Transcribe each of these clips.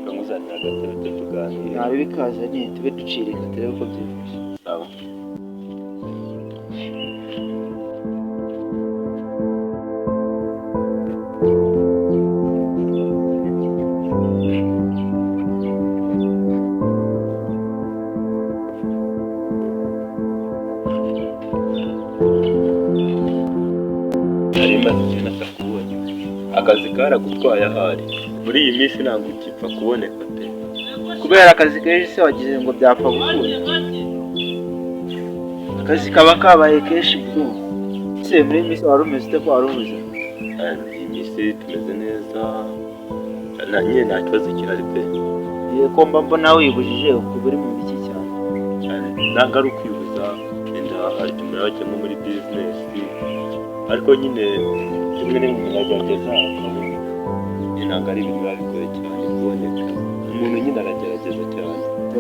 Kamuzanira agatebe tuganira. Nawe bikazanye tube ducirika turebe uko byifashe. Sawa. Akazi karagutwaye ahari muri iyi minsi ntabwo ukipfa kuboneka pe Kubera akazi kenshi se wagize ngo byapfa gukunda. Akazi kaba kabaye kenshi bwo. Se muri iyi minsi wari umeze ute ko wari ubuze? iyi minsi tumeze neza na nyine nta kibazo gihari pe Ko mbona wibujije ukaba uri mu biki cyane. ntabwo ari ukwibuza wenda hari igihe wajyamo muri bizinesi ariko nyine rimwe na rimwe uragerageza ukabona ntabwo ari ibintu biba bigoye cyane kuboneka umuntu nyine aragerageza cyane.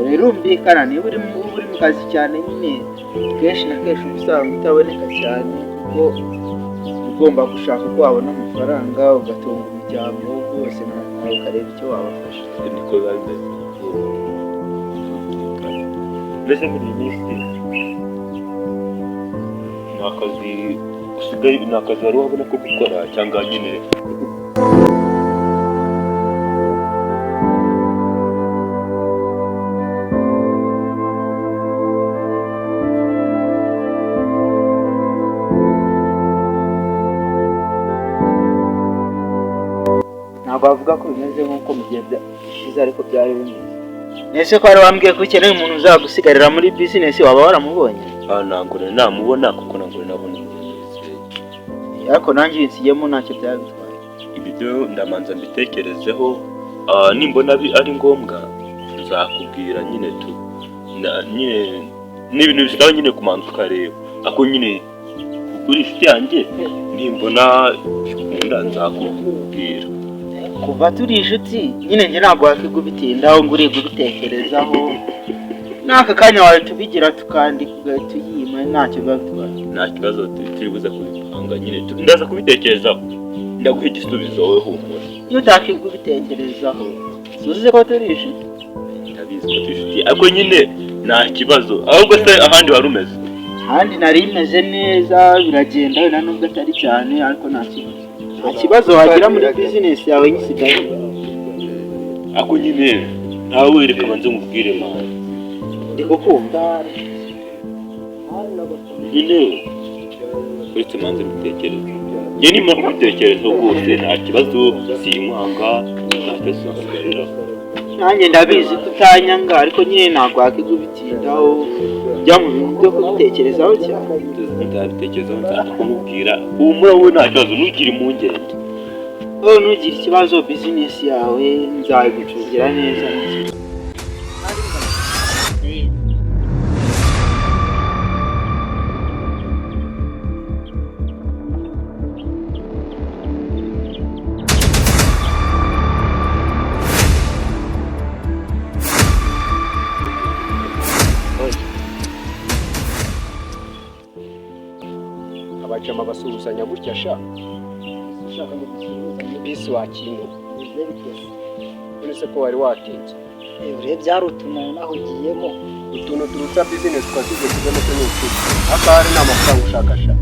Birumvikana niba uri mu kazi cyane nyine kenshi na kenshi usanga utaboneka cyane kuko ugomba gushaka uko wabona amafaranga ugatunga umuryango wose nawe ukareba icyo wabafasha. Niko biba bimeze mbese muri iyi minsi ni akazi wari wabona ko gukora cyangwa nyine ntabwo bavuga ko bimeze nk'uko mu gihe bishize ariko byari bimeze. Nese ko wari wambwiye ko ukeneye umuntu uzagusigarira muri bizinesi waba waramubonye? ntabwo namubona kuko ntabwo nabona ariko nanjye insiyemo ntacyo byabitwaye. ibyo ndamanza mbitekerezeho nimbona ari ngombwa nzakubwira nyine nyine n'ibintu bisigaye nyine kumanza ukareba ako nyine kuri inshuti yanjye nimbona bikunda nzakubwira. Kuva turi inshuti nyine njye ntabwo wakwiga ubitindaho ngo uriga ubitekerezaho n'aka kanya wawe tubigira tukandika ugahita uyima ntacyo biba bitwaye. Nta kibazo turi buze kubipanga nyine ndaza kubitekerezaho ndaguha igisubizo wowe humura. Iyo utakwiga ubitekerezaho uzi ko turi inshuti. Ndabizi ko turi inshuti ariko nyine nta kibazo ahubwo se ahandi wari umeze? Ahandi nari meze neza biragenda wenda nubwo atari cyane ariko nta kibazo wagira muri bizinesi yawe nyisigaye. Ako nyine nawe wereka banze ngubwire mama ndi kukumva nyine uretse manze mbitekereza njye nimara kubitekerezaho rwose nta kibazo sinkwanga nta kibazo nsigarira. nanjye ndabizi ko utanyanga ariko nyine ntabwo wakwiga ubitindaho ujya mu bintu byo kubitekerezaho cyane. Nzabitekerezaho nzaza kumubwira humura wowe nta kibazo ntugire impungenge. Wowe ntugire ikibazo bizinesi yawe nzayigucungira neza. abajama basuhuzanya gutya sha bisi wakintu uretse ko wari watinze urebye hari utuntu naho ugiyemo utuntu turuta bizinesi twasize kujyamo cyo n'ukuri akari ni amafaranga ushaka sha.